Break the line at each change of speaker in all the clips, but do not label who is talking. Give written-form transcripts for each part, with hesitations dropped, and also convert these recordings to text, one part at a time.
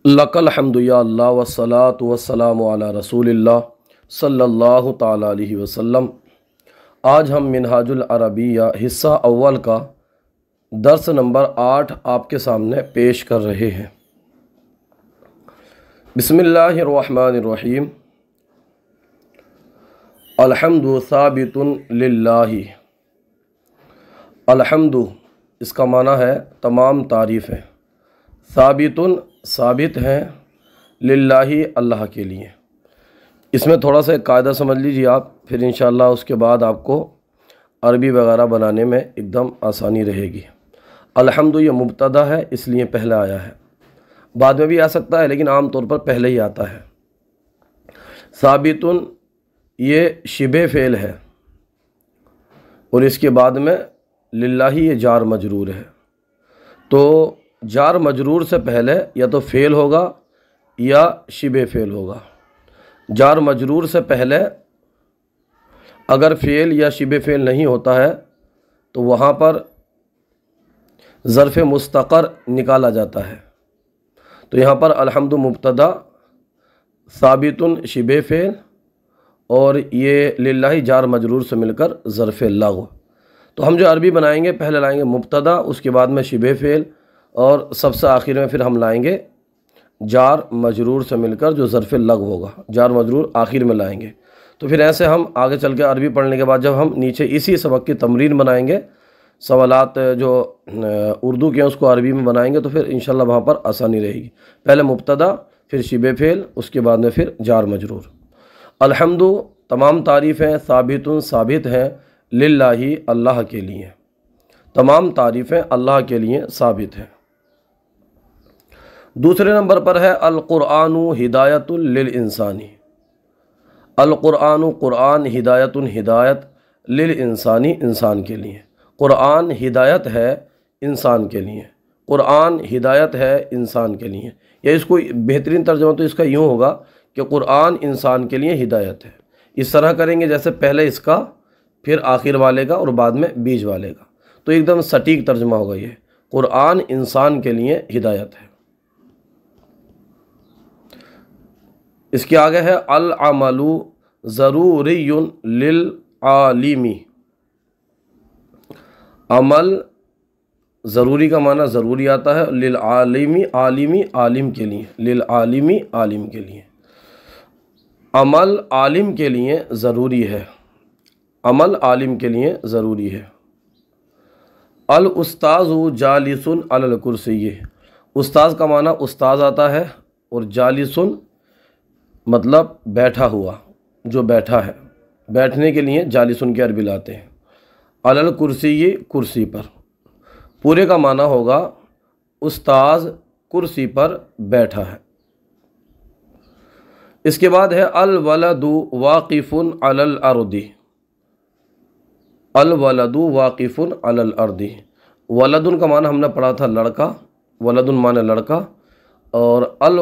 लकल हम्दु या अल्लाह वस्सलातु वस्सलामु अला रसूलिल्लाह सल्लल्लाहु ताला अलैहि वसल्लम। आज हम मिनहाजुल अरबिया हिस्सा अव्वल का दर्स नंबर 8 आपके सामने पेश कर रहे हैं। बिस्मिल्लाहिर्रहमानिर्रहीम। अल्हम्दु साबितुन लिल्लाहि। अल्हम्दु इसका माना है तमाम तारीफ़ें, साबितुन साबित हैं, लिल्लाहि अल्लाह के लिए। इसमें थोड़ा सा एक कायदा समझ लीजिए आप, फिर इंशाअल्लाह उसके बाद आपको अरबी वगैरह बनाने में एकदम आसानी रहेगी। अल्हम्दु ये मुब्तदा है, इसलिए पहले आया है, बाद में भी आ सकता है लेकिन आम तौर पर पहले ही आता है। साबितुन ये शिबे फ़ेल है और इसके बाद में लिल्लाहि ये जार मजरूर है। तो जार मजरूर से पहले या तो फ़ेल होगा या शिबे फ़ेल होगा। जार मजरूर से पहले अगर फ़ेल या शिबे फ़ेल नहीं होता है तो वहाँ पर ज़र्फ़ मुस्तक़र निकाला जाता है। तो यहाँ पर अल्हम्दु मुब्तदा, साबितुन शिबे फ़ेल और ये लिल्लाहि जार मजरूर से मिलकर ज़र्फ़ लग़्व। तो हम जो अरबी बनाएंगे पहले लाएंगे मुब्तदा, उसके बाद में शिबे फ़ेल और सबसे आखिर में फिर हम लाएंगे जार मजरूर से मिलकर जो ज़र्फ़ लग़्व होगा, जार मजरूर आखिर में लाएंगे। तो फिर ऐसे हम आगे चल के अरबी पढ़ने के बाद जब हम नीचे इसी सबक की तमरीन बनाएंगे, सवालात जो उर्दू के हैं उसको अरबी में बनाएंगे, तो फिर इंशाअल्लाह वहाँ पर आसानी रहेगी। पहले मुब्तदा, फिर शिबे फ़ेल, उसके बाद में फिर जार मजरूर। अल्हम्दु तमाम तारीफ़ें, साबितुन साबित हैं, लिल्लाहि अल्लाह के लिए। तमाम तारीफ़ें अल्लाह के लिए साबित हैं। दूसरे नंबर पर है अल क़ुरआनु हिदायतुल लिल इंसानी। अल क़ुरआनु क़ुरआन, हिदायतुन हिदायत, लिल इंसानी इंसान के लिए। क़ुरआन हिदायत है इंसान के लिए, क़ुरआन हिदायत है इंसान के लिए। या इसको बेहतरीन तर्जुमा तो इसका यूँ होगा कि क़ुरआन इंसान के लिए हिदायत है। इस तरह करेंगे जैसे पहले इसका, फिर आखिर वाले का और बाद में बीच वाले का, तो एकदम सटीक तर्जुमा होगा ये। क़ुरआन इंसान के लिए हिदायत है। इसके आगे है अल अमलु ज़रूरियुन लिल आलिमी। अमल ज़रूरी का माना ज़रूरी आता है, लिल आलिमी आलिमी आलिम के लिए, लिल आलिमी आलिम के लिए। अमल आलिम के लिए ज़रूरी है, अमल आलिम के लिए ज़रूरी है। अल उस्ताज़ु जालिसुन अलल कुर्सी। उस्ताज़ का माना उस्ताज़ आता है और जालिसुन मतलब बैठा हुआ, जो बैठा है, बैठने के लिए जालिसुन के अरबी लाते हैं। अलल कुर्सी कुर्सी पर, पूरे का माना होगा उस्ताज़ कुर्सी पर बैठा है। इसके बाद है अल वलदु वाक़िफ़ुन अलल अर्दी। अल वलदु वाक़िफ़ुन अलल अर्दी। वलदुन का माना हमने पढ़ा था लड़का, वलदुन माने लड़का, और अल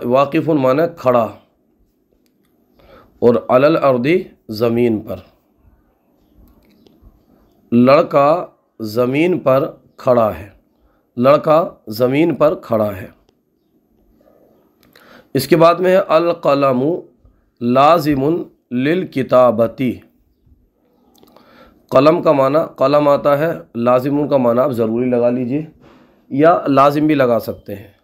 वाक़िफ़ुन माने खड़ा, और अलल अर्दी ज़मीन पर। लड़का ज़मीन पर खड़ा है, लड़का ज़मीन पर खड़ा है। इसके बाद में है अल क़लमु लाज़िमुन लिल किताबती। कलम का माना कलम आता है, लाजिमुन का माना आप ज़रूरी लगा लीजिए या लाजिम भी लगा सकते हैं,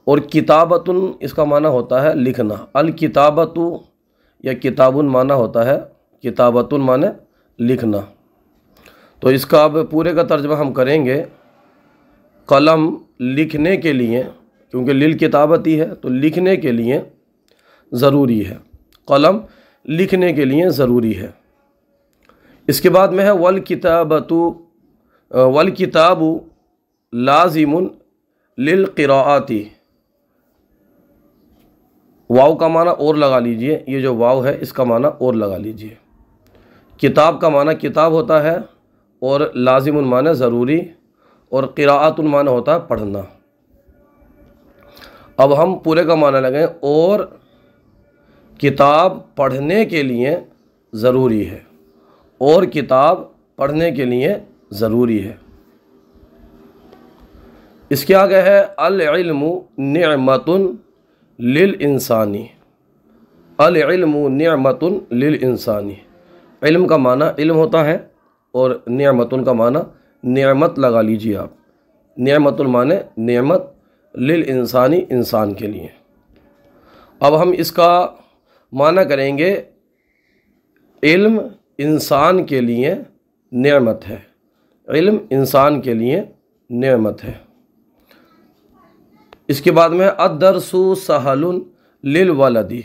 और किताबतुन इसका माना होता है लिखना। अल किताबतु या किताबुन माना होता है, किताबतुन माने लिखना। तो इसका अब पूरे का तर्जुमा हम करेंगे। कलम लिखने के लिए, क्योंकि लिल किताबती है तो लिखने के लिए ज़रूरी है, कलम लिखने के लिए ज़रूरी है। इसके बाद में है वल किताबतु वल किताबु लाजिमुन लिल क़िराअती। वाव का माना और लगा लीजिए, ये जो वाव है इसका माना और लगा लीजिए। किताब का माना किताब होता है और लाजिमुन माना ज़रूरी, और क़िराअतुन माना होता है पढ़ना। अब हम पूरे का माना लगाएं, और किताब पढ़ने के लिए ज़रूरी है, और किताब पढ़ने के लिए ज़रूरी है। इसके आगे है अल इल्मु निअमतुन लिल इंसानी, अल इल्मु निअमतुन लिल इंसानी। इल्म का माना इल्म होता है और निअमतुन का माना निअमत लगा लीजिए आप। निअमतुन माने निअमत, लिल इंसानी इंसान के लिए। अब हम इसका माना करेंगे इल्म इंसान के लिए नेमत है। इल्म इंसान के लिए नेमत है। इसके बाद में अदरसु सहलुन लिल वलदी।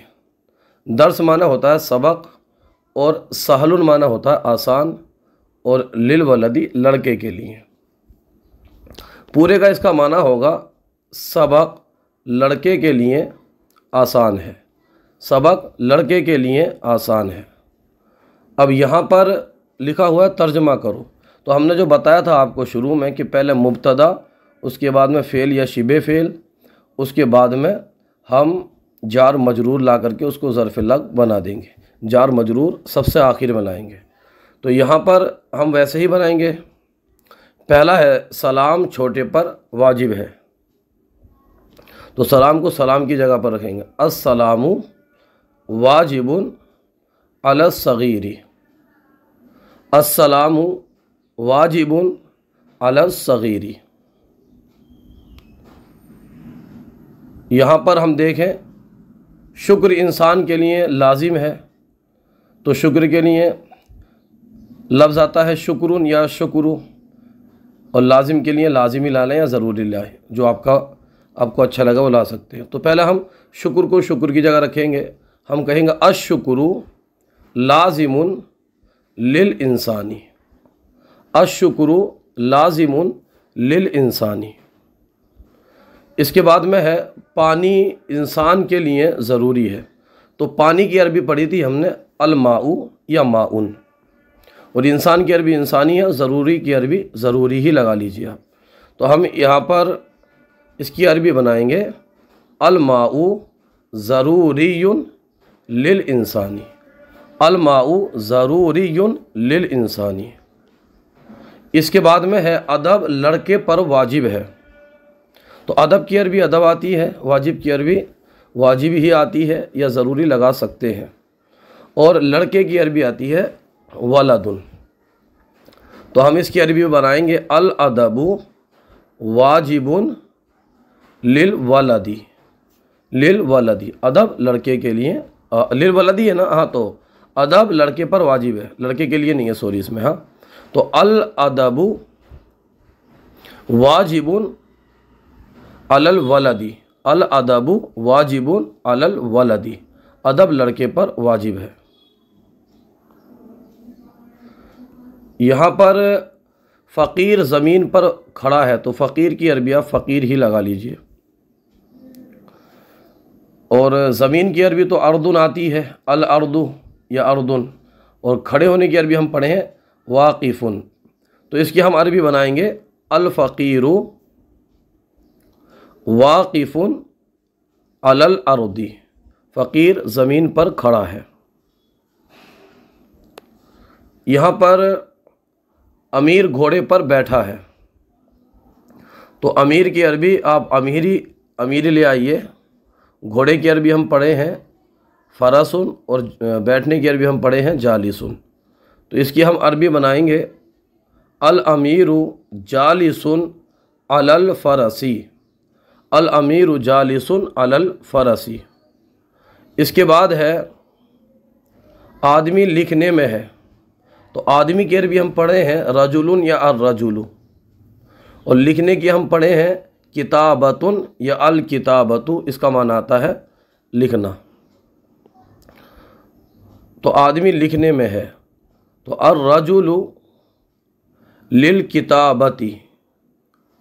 दर्स माना होता है सबक और सहलुन माना होता है आसान और लिल वलदी लड़के के लिए। पूरे का इसका माना होगा सबक लड़के के लिए आसान है, सबक लड़के के लिए आसान है। अब यहाँ पर लिखा हुआ है तर्जमा करो। तो हमने जो बताया था आपको शुरू में कि पहले मुब्तदा, उसके बाद में फ़ेल या शिबे फ़ेल, उसके बाद में हम जार मजरूर ला करके उसको ज़र्फ़ लग बना देंगे। जार मजरूर सबसे आखिर में लाएंगे। तो यहाँ पर हम वैसे ही बनाएंगे। पहला है सलाम छोटे पर वाजिब है, तो सलाम को सलाम की जगह पर रखेंगे। अस्सलामु वाजिबुन अला सगीरी, अस्सलामु वाजिबुन अला सगीरी। यहाँ पर हम देखें शुक्र इंसान के लिए लाजिम है, तो शुक्र के लिए लफ्ज़ आता है शुक्रुन या शुक्रू, और लाजिम के लिए लाजिमी ला लें या ज़रूरी लाएं, जो आपको अच्छा लगा वो ला सकते हैं। तो पहले हम शुक्र को शुक्र की जगह रखेंगे। हम कहेंगे अश्शुक्रु लाजिमुन लिल इंसानी, अश्शुक्रु लाजिमुन लिल इंसानी। इसके बाद में है पानी इंसान के लिए ज़रूरी है। तो पानी की अरबी पढ़ी थी हमने अलमाऊ या माउन, और इंसान की अरबी इंसानी है, ज़रूरी की अरबी ज़रूरी ही लगा लीजिए आप। तो हम यहाँ पर इसकी अरबी बनाएंगे अलमाऊ ज़रूरीयुन लिल इंसानी, अलमाऊ ज़रूरीयुन लिल इंसानी। इसके बाद में है अदब लड़के पर वाजिब है। तो अदब की अरबी अदब आती है, वाजिब की अरबी वाजिब ही आती है या ज़रूरी लगा सकते हैं, और लड़के की अरबी आती है वलदुन। तो हम इसकी अरबी बनाएंगे अल अदबु वाजिबुन लिल वलदी, लिल वलदी। अदब लड़के के लिए, लिल वलदी है ना, हाँ, तो अदब लड़के पर वाजिब है, लड़के के लिए नहीं है, सॉरी इसमें। हाँ, तो अल अदबु वाजिबुन अलल वलदी, अल अदबु वाजिबुन अलल वलदी। अदब लड़के पर वाजिब है। यहाँ पर फ़कीर ज़मीन पर खड़ा है, तो फ़कीर की अरबी आप फ़कीर ही लगा लीजिए। और ज़मीन की अरबी तो अर्दुन आती है, अल अर्दु या अर्दुन। और खड़े होने की अरबी हम पढ़े हैं वाक़िफ़ुन, तो इसकी हम अरबी बनाएंगे अल फ़कीरु वाक़िफ़ुन अलल अर्दी। फ़कीर ज़मीन पर खड़ा है। यहाँ पर अमीर घोड़े पर बैठा है, तो अमीर की अरबी आप अमीरी ले आइए। घोड़े की अरबी हम पढ़े हैं फ़रसुन, और बैठने की अरबी हम पढ़े हैं जालिसुन। तो इसकी हम अरबी बनाएंगे अल अमीरु जालिसुन अलल फ़रसी, अल अमीरु जालिसुन अलल फ़रसी। इसके बाद है आदमी लिखने में है, तो आदमी की अरबी हम पढ़े हैं रजुलुन या अर रजुलु, और लिखने की हम पढ़े हैं किताबतुन या अल किताबतु। इसका माना आता है लिखना। तो आदमी लिखने में है, तो अर रजुलु लिल किताबती,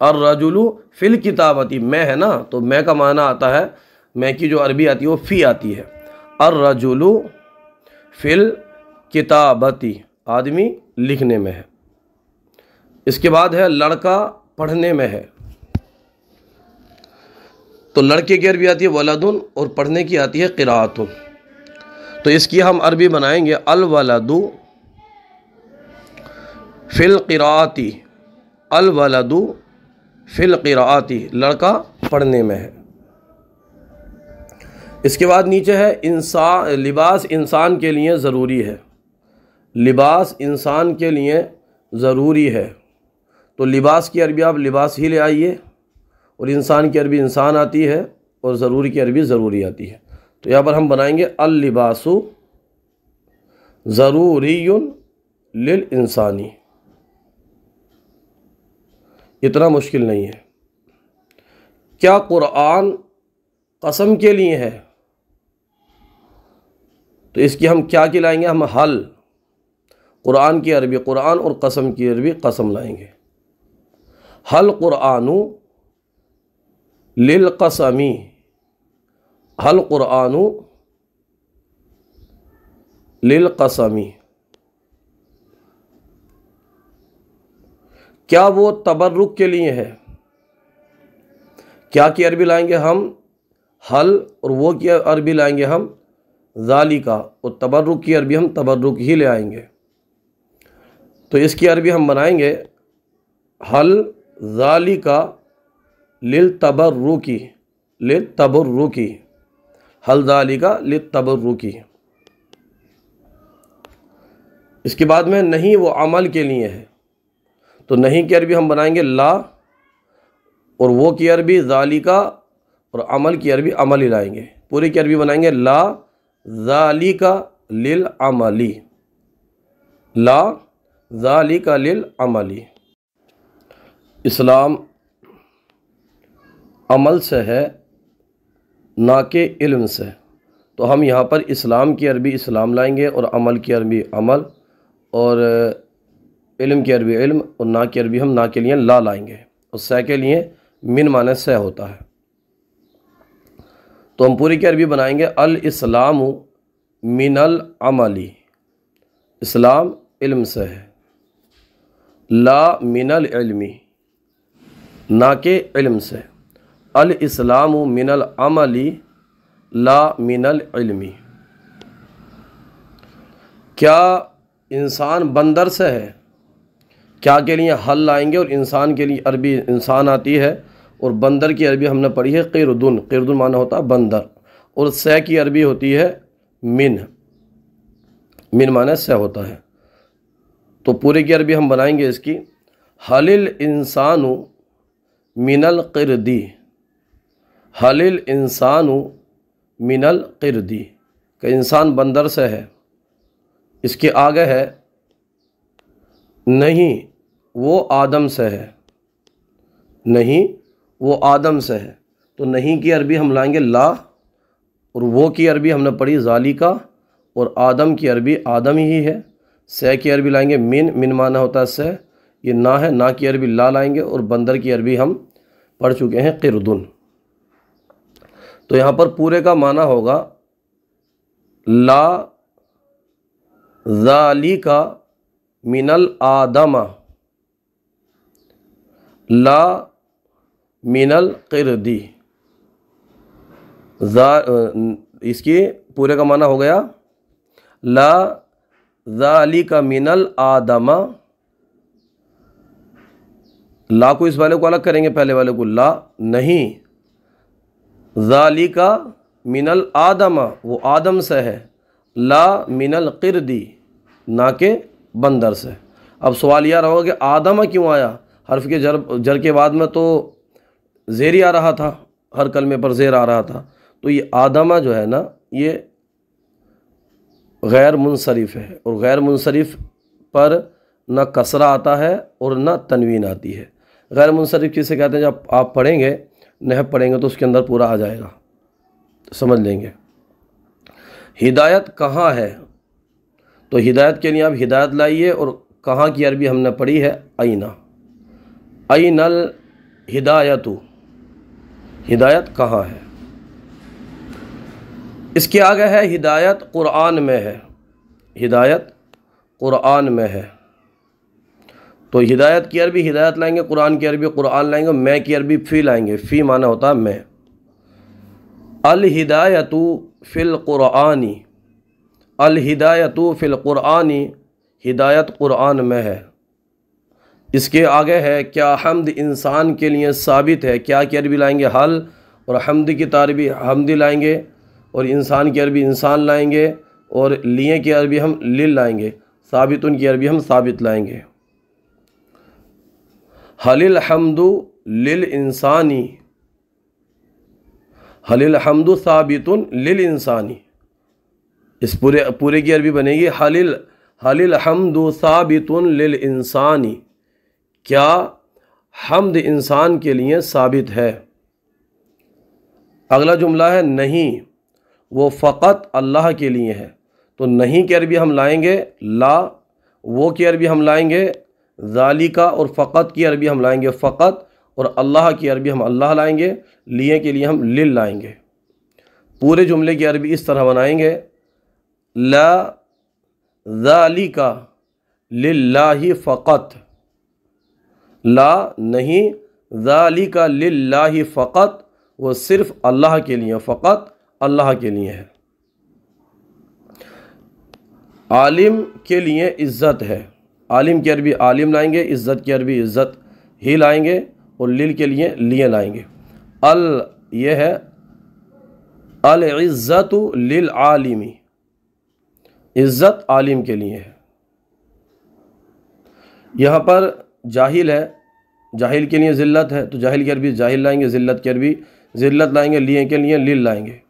अर रजुलु फिल किताबती। मैं है ना, तो मैं का माना आता है, मैं की जो अरबी आती है वो फ़ी आती है। अर रजुलु फिल किताबती, आदमी लिखने में है। इसके बाद है लड़का पढ़ने में है, तो लड़के की अरबी आती है वलदुन, और पढ़ने की आती है क़िराअतुन। तो इसकी हम अरबी बनाएंगे अल वलदु फिल क़िराअती, अल वलदु फिल क़िराअती। लड़का पढ़ने में है। इसके बाद नीचे है इंसान, लिबास इंसान के लिए ज़रूरी है। लिबास इंसान के लिए ज़रूरी है, तो लिबास की अरबी आप लिबास ही ले आइए, और इंसान की अरबी इंसान आती है, और ज़रूरी की अरबी ज़रूरी आती है। तो यहाँ पर हम बनाएंगे अल लिबासु ज़रूरियुन लिल इंसानी। इतना मुश्किल नहीं है। क्या कुरान कसम के लिए है? तो इसकी हम क्या की लाएंगे? हम हल, कुरान की अरबी कुरान और कसम की अरबी कसम लाएंगे। हल कुरानु लिल कसमी, हल कुरानु लिल कसमी। क्या वो तबर्रुक के लिए है? क्या की अरबी लाएंगे हम? हल, और वो की अरबी लाएंगे हम ज़ालिका, और तबर्रुक की अरबी हम तबर्रुक ही ले आएंगे। तो इसकी अरबी हम बनाएंगे हल ज़ालिका लिल तबर्रुकी, लिल तबर्रुकी, हल ज़ालिका लिल तबर्रुकी। इसके बाद में नहीं वो अमल के लिए है, तो नहीं की अरबी हम बनाएंगे ला, और वो की अरबी ज़ालिका, और अमल की अरबी अमल ही लाएंगे। पूरी की अरबी बनाएंगे ला ज़ालिका लिल अमली, ला ज़ालिका लिल अमली। इस्लाम अमल से है, ना कि इल्म से। तो हम यहाँ पर इस्लाम की अरबी इस्लाम लाएंगे, और अमल की अरबी अमल, और इल्म की अरबी इल्म, और ना की अरबी हम ना के लिए ला लाएंगे, और सह के लिए मिन माने सह होता है। तो हम पूरी की अरबी बनाएंगे अल इस्लामु मिनल अमली, इस्लाम इल्म से है, ला मिनल इल्मी, ना के इल्म से। अल इस्लामु मिनल अमली ला मिनल इल्मी। क्या इंसान बंदर से है? क्या के लिए हल लाएंगे, और इंसान के लिए अरबी इंसान आती है, और बंदर की अरबी हमने पढ़ी है क़िरदुन, क़िरदुन माना होता है बंदर, और सह की अरबी होती है मिन, मिन माना सह होता है। तो पूरे की अरबी हम बनाएंगे इसकी हलिल इंसानु मिनल क़िरदी, हलिल इंसानु मिनल क़िरदी, का इंसान बंदर से है। इसके आगे है नहीं वो आदम से है, नहीं वो आदम से है। तो नहीं की अरबी हम लाएंगे ला, और वो की अरबी हमने पढ़ी ज़ालिका, और आदम की अरबी आदम ही है। सह की अरबी लाएंगे मिन, मिन माना होता है सह, ये ना है, ना की अरबी ला लाएंगे, और बंदर की अरबी हम पढ़ चुके हैं क़िरदुन। तो यहाँ पर पूरे का माना होगा ला ज़ालिका मिनल आदमा ला मिनल क़िरदी। इसकी पूरे का माना हो गया ला ज़ालिका मिनल आदमा, ला को इस वाले को अलग करेंगे, पहले वाले को ला नहीं, ज़ालिका मिनल आदमा वो आदम से है, ला मिनल क़िरदी ना के बंदर से। अब सवाल यह होगा कि आदमा क्यों आया? हर्फ के जर के बाद में तो ज़ेर ही आ रहा था, हर कलमे पर ज़ेर आ रहा था। तो ये आदमा जो है ना, ये गैर मुनसरिफ है, और गैर मुनसरिफ पर न कसरा आता है और न तनवीन आती है। गैर मुनसरिफ किसे कहते हैं? जब आप पढ़ेंगे, नहव पढ़ेंगे तो उसके अंदर पूरा आ जाएगा, समझ लेंगे। हिदायत कहाँ है? तो हिदायत के लिए आप हिदायत लाइए, और कहाँ की अरबी हमने पढ़ी है आईना, आइनल हिदायतु, हिदायत कहाँ है। इसके आगे है हिदायत कुरान में है, हिदायत कुरान में है। तो हिदायत की अरबी हिदायत लाएंगे, कुरान की अरबी कुरान लाएंगे, मैं की अरबी फ़ी लाएंगे, फ़ी माना होता है मैं। अल हिदायतु फ़िल कुरानी, अल हिदायतु फ़िल कुरानी, हिदायत कुरान में है। इसके आगे है क्या हम्द इंसान के लिए साबित है? क्या की अरबी लाएंगे हल, और हम्द की तारीबी हमदी लाएंगे, और इंसान की अरबी इंसान लाएंगे और लिए की अरबी हम लिल लाएंगे, साबितुन की अरबी हम साबित लाएंगे। हलिल हम्दु लिल इंसानी, हलिल हम्दु साबितुन लिल इंसानी, इस पूरे की अरबी बनेगी हलिल हम्दु साबितुन लिल इंसानी, क्या हम्द इंसान के लिए साबित है। अगला जुमला है नहीं, वो फ़कत अल्लाह के लिए है, तो नहीं की अरबी हम लाएंगे ला, वो की अरबी हम लाएंगे ज़ालिका, और फ़कत की अरबी हम लाएंगे फ़कत, और अल्लाह की अरबी हम अल्लाह लाएंगे, लिए के लिए हम लिल लाएंगे। पूरे जुमले की अरबी इस तरह बनाएंगे, ला ज़ालिका लिल्लाहि फ़कत, ला नहीं, ज़ालिका लिल्लाहि फ़कत, वो सिर्फ़ अल्लाह के लिए, फ़कत अल्लाह के लिए है। आलिम के लिए इज़्ज़त है, आलिम की अरबी आलिम लाएंगे, इज़्ज़त की अरबी इज़्ज़त ही लाएंगे, और लिल के लिए लाएंगे। अल ये है अल इज़्ज़तु लिल आलिमी, इज़्ज़त आलिम के लिए है। यहाँ पर जाहिल है, जाहिल के लिए ज़िल्लत है, तो जाहिल की अरबी जाहिल लाएंगे, ज़िल्लत की अरबी ज़िल्लत लाएंगे, लिए के लिए लिल लाएंगे।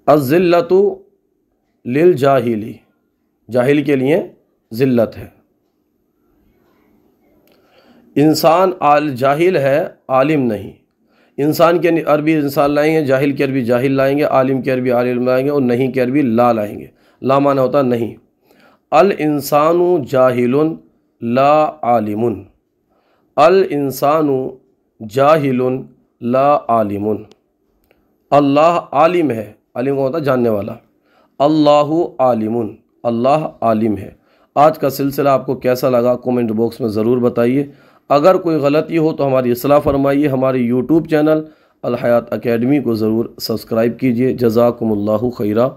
अज़्ज़िल्लतु लिल जाहिली, जाहिल के लिए ज़िल्लत है। इंसान आल जाहिल है, आलिम नहीं, इंसान की अरबी इंसान लाएंगे, जाहिल की अरबी जाहिल लाएंगे, आलिम की अरबी आलिम लाएंगे, और नहीं की अरबी ला लाएंगे। ला माना होता नहीं। अल इंसानु जाहिलुन ला आलिमुन, अल इंसानु जाहिलुन ला आलिमुन। अल्लाह आलिम है, आलिम का होता जानने वाला, अल्लाहु आलिमुन, अल्लाह आलिम है। आज का सिलसिला आपको कैसा लगा कमेंट बॉक्स में ज़रूर बताइए। अगर कोई गलती हो तो हमारी इस्लाह फरमाइए। हमारे यूट्यूब चैनल अल हयात अकेडमी को ज़रूर सब्सक्राइब कीजिए। जज़ाकुमुल्लाहु खैरा।